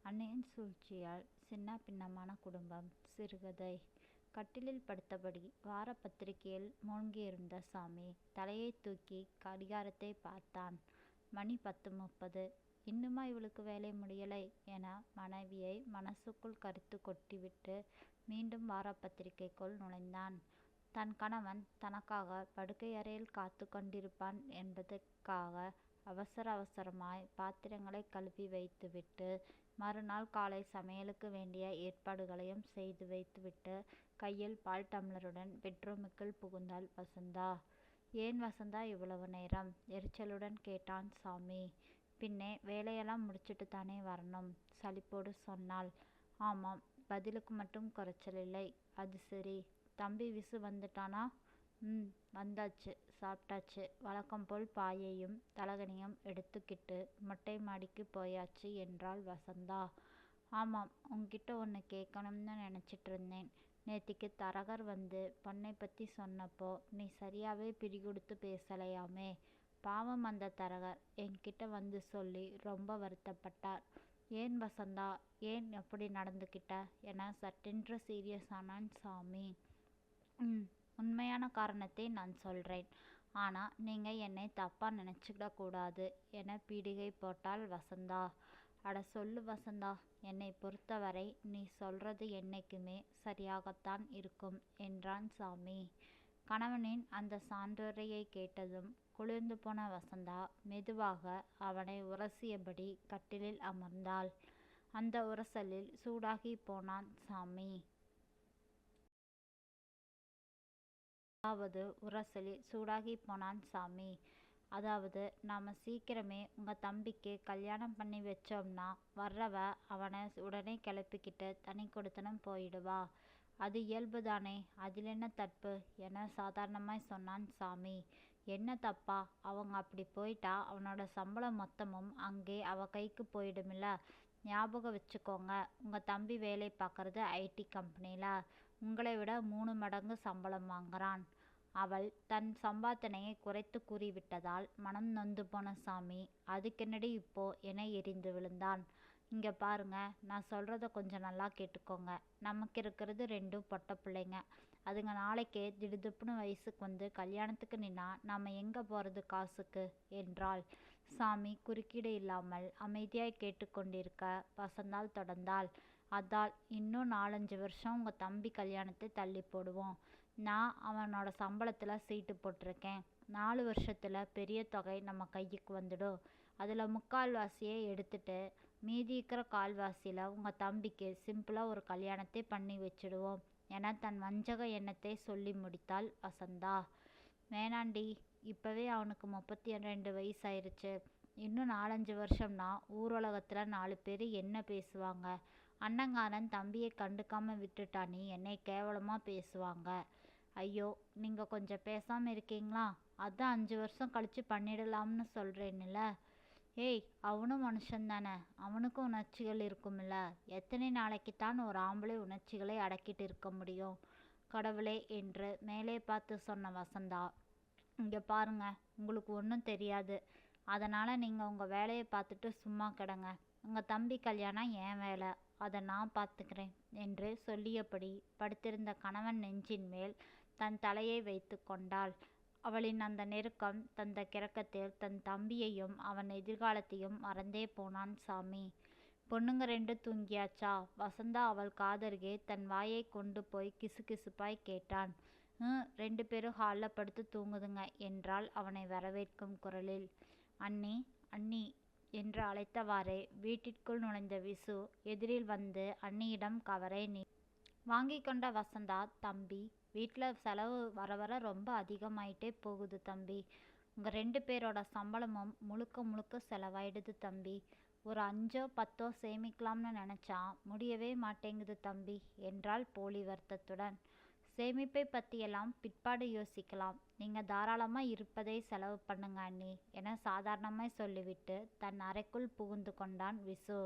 அன்னையின் சூழ்ச்சியால் சின்ன பின்னமான குடும்பம் சிறுகதை. கட்டிலில் படுத்தபடி வார பத்திரிகையில் மூழ்கியிருந்த சாமி தலையை தூக்கி கடிகாரத்தை பார்த்தான். மணி 10:30. இன்னுமா இவளுக்கு வேலை முடியலை என மனைவியை மனசுக்குள் கரித்து கொட்டிவிட்டு மீண்டும் வார பத்திரிகைக்குள் நுழைந்தான். தன் கணவன் தனக்காக படுக்கை அறையில் காத்து கொண்டிருப்பான் என்பதற்காக அவசரமாய் பாத்திரங்களை கழுவி வைத்துவிட்டு மறுநாள் காலை சமையலுக்கு வேண்டிய ஏற்பாடுகளையும் செய்து வைத்துவிட்டு கையில் பால் டம்ளருடன் பெட்ரூமுக்குள் புகுந்தாள் வசந்தா. ஏன் வசந்தா இவ்வளவு நேரம்? எரிச்சலுடன் கேட்டான் சாமி. பின்னே வேலையெல்லாம் முடிச்சுட்டு தானே வரணும், சலிப்போடு சொன்னாள். ஆமாம். பதிலுக்கு மட்டும் குறைச்சல் இல்லை. அது சரி, தம்பி விசு வந்துட்டானா? வந்தாச்சு, சாப்பிட்டாச்சு. வழக்கம் போல் பாயையும் தலகணியும் எடுத்துக்கிட்டு மொட்டை மாடிக்கு போயாச்சு என்றாள் வசந்தா. ஆமாம், உன்கிட்ட ஒன்று கேட்கணும்னு நினச்சிட்டு இருந்தேன். நேத்திக்கு தரகர் வந்து பொண்ணை பற்றி சொன்னப்போ நீ சரியாகவே பிடிகொடுத்து பேசலையாமே. பாவம், அந்த தரகர் என்கிட்ட வந்து சொல்லி ரொம்ப வருத்தப்பட்டார். ஏன் வசந்தா, ஏன் எப்படி நடந்துக்கிட்ட என சட்டென்று சீரியஸ் ஆனான் சாமி. உண்மையான காரணத்தை நான் சொல்கிறேன். ஆனால் நீங்கள் என்னை தப்பாக நினச்சிடக்கூடாது என பீடிகை போட்டாள் வசந்தா. அட சொல்லு வசந்தா, என்னை பொறுத்தவரை நீ சொல்கிறது என்னைக்குமே சரியாகத்தான் இருக்கும் என்றான் சாமி. கணவனின் அந்த சான்றுரையை கேட்டதும் குளிர்ந்து போன வசந்தா மெதுவாக அவனை உரசியபடி கட்டிலில் அமர்ந்தாள். அந்த உரசலில் சூடாகி போனான் சாமி. அதாவது நாம் சீக்கிரமே உங்கள் தம்பிக்கு கல்யாணம் பண்ணி வச்சோம்னா வர்றவ அவனை உடனே கிளப்பிக்கிட்டு தனி கொடுத்தனம் போயிடுவா. அது இயல்பு தானே, அதில் என்ன தப்பு என சாதாரணமாய் சொன்னான் சாமி. என்ன தப்பா? அவங்க அப்படி போயிட்டா அவனோட சம்பளம் மொத்தமும் அங்கே அவ கைக்கு போயிடுமில்ல. ஞாபகம் வச்சுக்கோங்க, உங்கள் தம்பி வேலை பார்க்குறது ஐடி கம்பெனியில். உங்களை விட 3 மடங்கு சம்பளம் வாங்குறான். அவள் தன் சம்பாத்தனையை குறைத்து கூறிவிட்டதால் மனம் நொந்து போன சாமி அதுக்கென்னடி இப்போ என எரிந்து விழுந்தான். இங்கே பாருங்க, நான் சொல்கிறத கொஞ்சம் நல்லா கேட்டுக்கோங்க. நமக்கு இருக்கிறது 2 பொட்ட பிள்ளைங்க. அதுங்க நாளைக்கே திடுதுப்புன்னு வயசுக்கு வந்து கல்யாணத்துக்கு நின்னா நாம் எங்கே போகிறது காசுக்கு என்றாள். சாமி குறுக்கீடு இல்லாமல் அமைதியாய் கேட்டுக்கொண்டிருக்க வசந்தாள் தொடர்ந்தாள். அதால் இன்னும் 4-5 வருஷம் உங்கள் தம்பி கல்யாணத்தை தள்ளி போடுவோம். நான் அவனோட சம்பளத்தில் சீட்டு போட்டிருக்கேன். 4 வருஷத்தில் பெரிய தொகை நம்ம கைக்கு வந்துடும். அதில் 3/4வாசியை எடுத்துட்டு மீதி இருக்கிற 1/4வாசியில் உங்கள் தம்பிக்கு சிம்பிளாக ஒரு கல்யாணத்தை பண்ணி வச்சுடுவோம் என தன் வஞ்சக எண்ணத்தை சொல்லி முடித்தாள் வசந்தா. வேணாண்டி, இப்போவே அவனுக்கு 32 வயசாயிருச்சு. இன்னும் 4-5 வருஷம்னா ஊருலகத்தில் 4 பேர் என்ன பேசுவாங்க? அண்ணங்காரன் தம்பியை கண்டுக்காமல் விட்டுட்டானி என்னை கேவலமாக பேசுவாங்க. ஐயோ, நீங்கள் கொஞ்சம் பேசாமல் இருக்கீங்களா? அதான் 5 வருஷம் கழித்து பண்ணிடலாம்னு சொல்கிறேன்ல. ஏய், அவனும் மனுஷன்தானே, அவனுக்கும் உணர்ச்சிகள் இருக்குமில்ல. எத்தனை நாளைக்குத்தான் ஒரு ஆம்பளை உணர்ச்சிகளை அடக்கிட்டு இருக்க முடியும்? கடவுளே என்று மேலே பார்த்து சொன்ன வசந்தா. இங்கே பாருங்க, உங்களுக்கு ஒன்றும் தெரியாது. அதனால் நீங்கள் உங்கள் வேலையை பார்த்துட்டு சும்மா கிடங்க. உங்கள் தம்பி கல்யாணம் என் வேலை, அதை நான் பார்த்துக்கிறேன் என்று சொல்லியபடி படுத்திருந்த கணவன் நெஞ்சின் மேல் தன் தலையை வைத்து கொண்டாள். அவளின் அந்த நெருக்கம் தந்த கிறக்கத்தில் தன் தம்பியையும் அவன் எதிர்காலத்தையும் மறந்தே போனான் சாமி. பொண்ணுங்க 2 தூங்கியாச்சா? வசந்தா அவள் காதருகே தன் வாயை கொண்டு போய் கிசுகிசுப்பாய் கேட்டான். 2 பேரும் ஹாலில் படுத்து தூங்குதுங்க என்றாள் அவனை வரவேற்கும் குரலில். அண்ணி, அண்ணி என்று அழைத்தவாறே வீட்டிற்குள் நுழைந்த விசு எதிரில் வந்து அண்ணியிடம் கவரை வாங்கி கொண்ட வசந்தா. தம்பி, வீட்டில் செலவு வர வர ரொம்ப அதிகமாயிட்டே போகுது தம்பி. உங்கள் 2 பேரோட சம்பளமும் முழுக்க செலவாயிடுது தம்பி. ஒரு 5-10 சேமிக்கலாம்னு நினச்சா முடியவே மாட்டேங்குது தம்பி என்றாள் போலி வருத்தத்துடன். சேமிப்பை பற்றியெல்லாம் பிற்பாடு யோசிக்கலாம். நீங்கள் தாராளமாக இருப்பதை செலவு பண்ணுங்க அண்ணி என சாதாரணமாய் சொல்லிவிட்டு தன் அறைக்குள் புகுந்து கொண்டான் விசு.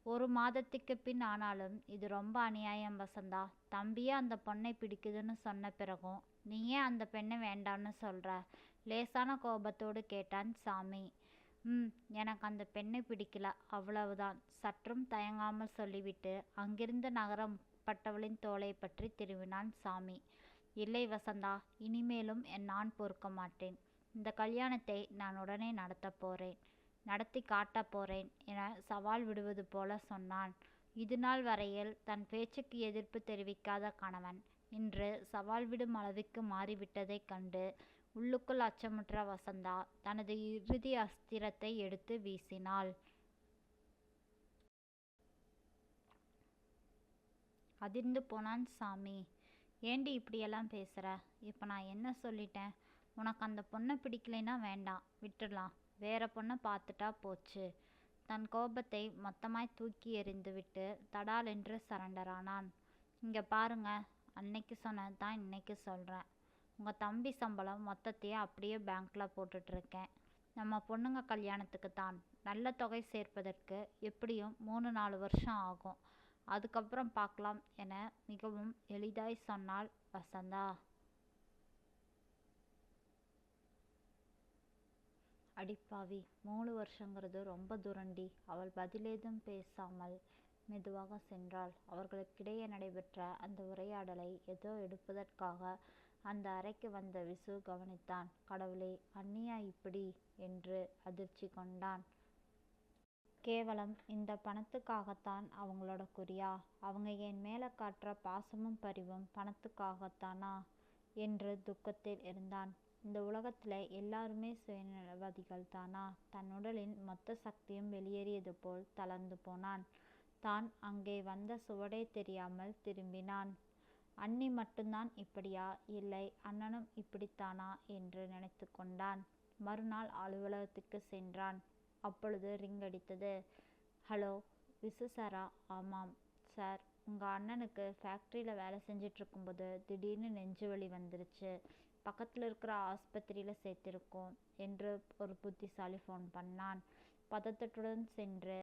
1 மாதத்துக்கு பின் ஆனாலும் இது ரொம்ப அநியாயம் வசந்தா. தம்பியே அந்த பொண்ணை பிடிக்குதுன்னு சொன்ன பிறகும் நீ ஏன் அந்த பெண்ணை வேண்டான்னு சொல்கிற? லேசான கோபத்தோடு கேட்டான் சாமி. எனக்கு அந்த பெண்ணை பிடிக்கல, அவ்வளவுதான். சற்றும் தயங்காமல் சொல்லிவிட்டு அங்கிருந்து நகரப்பட்டவளின் தோளை பற்றி திரும்பினான் சாமி. இல்லை வசந்தா, இனிமேலும் நான் பொறுக்க மாட்டேன். இந்த கல்யாணத்தை நான் உடனே நடத்தப் போறேன், நடத்தி காட்டப் போறேன் என சவால் விடுவது போல சொன்னான். இதுநாள் வரையில் தன் பேச்சுக்கு எதிர்ப்பு தெரிவிக்காத கணவன் இன்று சவால் விடும் அளவுக்கு மாறிவிட்டதைக் கண்டு உள்ளுக்குள் அச்சமுற்ற வசந்தா தனது இறுதி அஸ்திரத்தை எடுத்து வீசினாள். அதிர்ந்து போனான் சாமி. ஏண்டி இப்படியெல்லாம் பேசுற? இப்போ நான் என்ன சொல்லிட்டேன்? உனக்கு அந்த பொண்ணை பிடிக்கலைன்னா வேண்டாம், விட்டுடலாம். வேற பொண்ணை பார்த்துட்டா போச்சு. தன் கோபத்தை மொத்தமாய் தூக்கி எறிந்துவிட்டு தடாலென்று சரண்டரானான். இங்கே பாருங்க, அன்னைக்கு சொன்னது தான் இன்னைக்கு சொல்கிறேன். உங்கள் தம்பி சம்பளம் மொத்தத்தையே அப்படியே பேங்க்கில் போட்டுட்ருக்கேன். நம்ம பொண்ணுங்க கல்யாணத்துக்கு தான். நல்ல தொகை சேர்ப்பதற்கு எப்படியும் 3-4 வருஷம் ஆகும். அதுக்கப்புறம் பார்க்கலாம் என மிகவும் எளிதாய் சொன்னாள் வசந்தா. அடிப்பாவி, 3 வருஷங்கிறது ரொம்ப தூரண்டி. அவள் பதிலேதும் பேசாமல் மெதுவாக சென்றாள். அவர்களுக்கிடையே நடைபெற்ற அந்த உரையாடலை ஏதோ எடுப்பதற்காக அந்த அறைக்கு வந்த விசு கவனித்தான். கடவுளே, அண்ணியா இப்படி என்று அதிர்ச்சி கொண்டான். கேவலம் இந்த பணத்துக்காகத்தான் அவங்களோட குறியா? அவங்க என் மேலே காட்டுற பாசமும் பரிவும் பணத்துக்காகத்தானா என்று துக்கத்தில் இருந்தான். இந்த உலகத்தில் எல்லாருமே சுயநலவாதிகள் தானா? தன் உடலின் மொத்த சக்தியும் வெளியேறியது போல் தளர்ந்து போனான். தான் அங்கே வந்த சுவடே தெரியாமல் திரும்பினான். அண்ணி மட்டும்தான் இப்படியா, இல்லை அண்ணனும் இப்படித்தானா என்று நினைத்து கொண்டான். மறுநாள் அலுவலகத்துக்கு சென்றான். அப்பொழுது ரிங் அடித்தது. ஹலோ, விசு சாரா? ஆமாம் சார். உங்கள் அண்ணனுக்கு ஃபேக்ட்ரியில் வேலை செஞ்சிட்ருக்கும்போது திடீர்னு நெஞ்சு வலி வந்துருச்சு. பக்கத்தில் இருக்கிற ஆஸ்பத்திரியில் சேர்த்திருக்கோம் என்று ஒரு புத்திசாலி ஃபோன் பண்ணான். பதட்டத்துடன் சென்று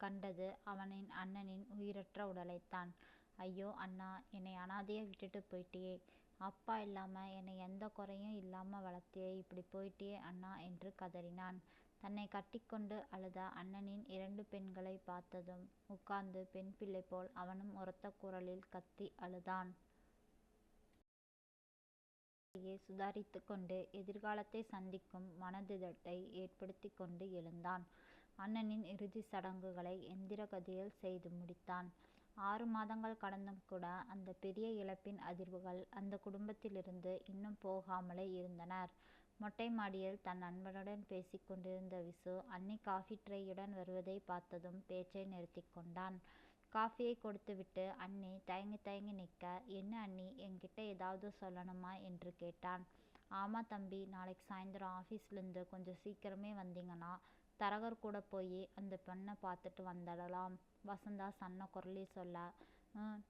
கண்டது அவனின் அண்ணனின் உயிரற்ற உடலைத்தான். ஐயோ அண்ணா, என்னை அனாதையாக விட்டுட்டு போயிட்டியே. அப்பா இல்லாமல் என்னை எந்த குறையும் இல்லாமல் வளர்த்தியே, இப்படி போயிட்டியே அண்ணா என்று கதறினான். தன்னை கட்டிக்கொண்டு அழுத அண்ணனின் 2 பெண்களை பார்த்ததும் உட்கார்ந்து பெண் பிள்ளை போல் அவனும் உரத்த குரலில் கத்தி அழுதான். சுதாரித்து கொண்டு எதிர்காலத்தை சந்திக்கும் மனதிடத்தை ஏற்படுத்தி கொண்டு எழுந்தான். அண்ணனின் இறுதி சடங்குகளை எந்திர கதியில் செய்து முடித்தான். 6 மாதங்கள் கடந்தும் கூட அந்த பெரிய இழப்பின் அதிர்வுகள் அந்த குடும்பத்திலிருந்து இன்னும் போகாமலே இருந்தனர். மொட்டை மாடியில் தன் நண்பனுடன் பேசி கொண்டிருந்த விசு அண்ணி காஃபி ட்ரேயுடன் வருவதை பார்த்ததும் பேச்சை நிறுத்தி கொண்டான். காஃபியை கொடுத்துவிட்டு அண்ணி தயங்கி தயங்கி நிற்க, என்ன அண்ணி, என்கிட்ட ஏதாவது சொல்லணுமா என்று கேட்டான். ஆமாம் தம்பி, நாளைக்கு சாயந்தரம் ஆஃபீஸ்லேருந்து கொஞ்சம் சீக்கிரமே வந்தீங்கன்னா தரகர் கூட போய் அந்த பெண்ணை பார்த்துட்டு வந்துடலாம், வசந்தா சன்ன குரலில் சொல்ல.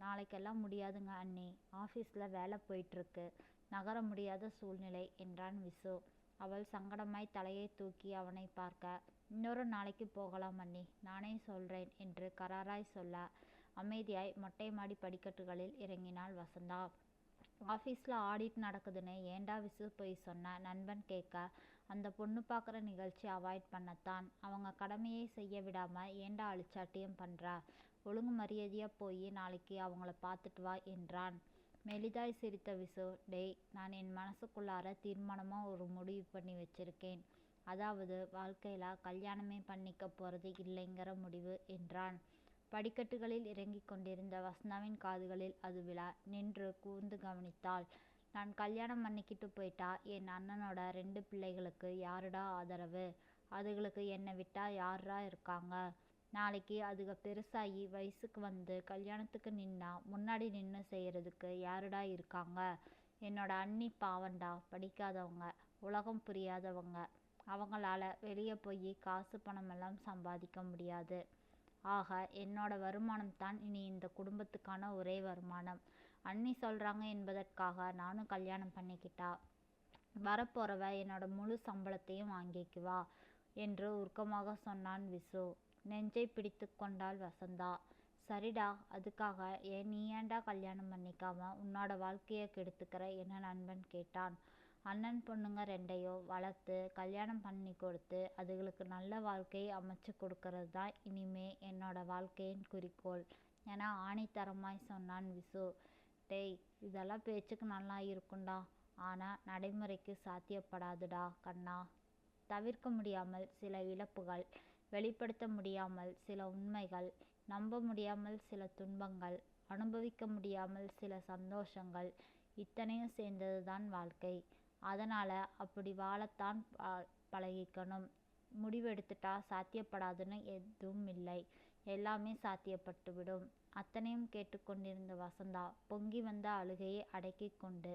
நாளைக்கெல்லாம் முடியாதுங்க அண்ணி, ஆஃபீஸில் வேலை போயிட்டுருக்கு, நகர முடியாத சூழ்நிலை என்றான் விசு. அவள் சங்கடமாய் தலையை தூக்கி அவனை பார்க்க, இன்னொரு நாளைக்கு போகலாம் அண்ணி, நானே சொல்கிறேன் என்று கராராய் சொல்ல அமைதியாய் மொட்டை மாடி படிக்கட்டுகளில் இறங்கினாள் வசந்தா. ஆஃபீஸில் ஆடிட் நடக்குதுன்னு ஏண்டா விசு போய் சொன்ன நண்பன் கேட்க, அந்த பொண்ணு பார்க்குற நிகழ்ச்சி அவாய்ட் பண்ணத்தான். அவங்க கடமையை செய்ய விடாமல் ஏண்டா அழிச்சாட்டியம் பண்ணுற? ஒழுங்கு மரியாதையாக போய் நாளைக்கு அவங்கள பார்த்துட்டு வா என்றான். மெலிதாய் சிரித்த விசு, டேய், நான் என் மனசுக்குள்ளார தீர்மானமாக ஒரு முடிவு பண்ணி வச்சிருக்கேன். அதாவது வாழ்க்கையில் கல்யாணமே பண்ணிக்க போகிறது இல்லைங்கிற முடிவு என்றான். படிக்கட்டுகளில் இறங்கி கொண்டிருந்த வசந்தாவின் காதுகளில் அது விழ நின்று கூர்ந்து கவனித்தாள். நான் கல்யாணம் பண்ணிக்கிட்டு போயிட்டா என் அண்ணனோட 2 பிள்ளைகளுக்கு யாருடா ஆதரவு? அதுகளுக்கு என்னை விட்டா யாரா இருக்காங்க? நாளைக்கு அதுக பெருசாகி வயசுக்கு வந்து கல்யாணத்துக்கு நின்னா முன்னாடி நின்று செய்கிறதுக்கு யாருடா இருக்காங்க? என்னோட அண்ணி பாவண்டா, படிக்காதவங்க, உலகம் புரியாதவங்க. அவங்களால வெளியே போய் காசு பணமெல்லாம் சம்பாதிக்க முடியாது. ஆக என்னோட வருமானம் தான் இனி இந்த குடும்பத்துக்கான ஒரே வருமானம். அண்ணி சொல்கிறாங்க என்பதற்காக நானும் கல்யாணம் பண்ணிக்கிட்டா வரப்போகிறவ என்னோட முழு சம்பளத்தையும் வாங்கிக்குவா என்று உருக்கமாக சொன்னான் விசு. நெஞ்சை பிடித்து கொண்டாள் வசந்தா. சரிடா, அதுக்காக நீ ஏன்டா கல்யாணம் பண்ணிக்காம உன்னோட வாழ்க்கையை கெடுத்துக்கிற என நண்பன் கேட்டான். அண்ணன் பொண்ணுங்க ரெண்டையோ வளர்த்து கல்யாணம் பண்ணி கொடுத்து அதுகளுக்கு நல்ல வாழ்க்கையை அமைச்சு கொடுக்கறது தான் இனிமே என்னோட வாழ்க்கையின் குறிக்கோள் என ஆணித்தரமாய் சொன்னான் விசு. டேய், இதெல்லாம் பேச்சுக்கு நல்லா இருக்கும்டா, ஆனா நடைமுறைக்கு சாத்தியப்படாதுடா கண்ணா. தவிர்க்க முடியாமல் சில இழப்புகள், வெளிப்படுத்த முடியாமல் சில உண்மைகள், நம்ப முடியாமல் சில துன்பங்கள், அனுபவிக்க முடியாமல் சில சந்தோஷங்கள், இத்தனையும் சேர்ந்தது தான் வாழ்க்கை. அதனால அப்படி வாழத்தான் பழகிக்கணும். முடிவெடுத்துட்டா சாத்தியப்படாதுன்னு எதுவும் இல்லை, எல்லாமே சாத்தியப்பட்டுவிடும். அத்தனையும் கேட்டுக்கொண்டிருந்த வசந்தா பொங்கி வந்த அழுகையை அடக்கி கொண்டு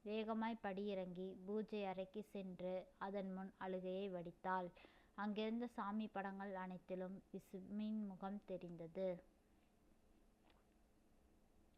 வேகமாய் படியிறங்கி பூஜை அறைக்கு சென்று அதன் முன் அழுகையை வடித்தாள். அங்கிருந்த சாமி படங்கள் அனைத்திலும் விசுவின் முகம் தெரிந்தது.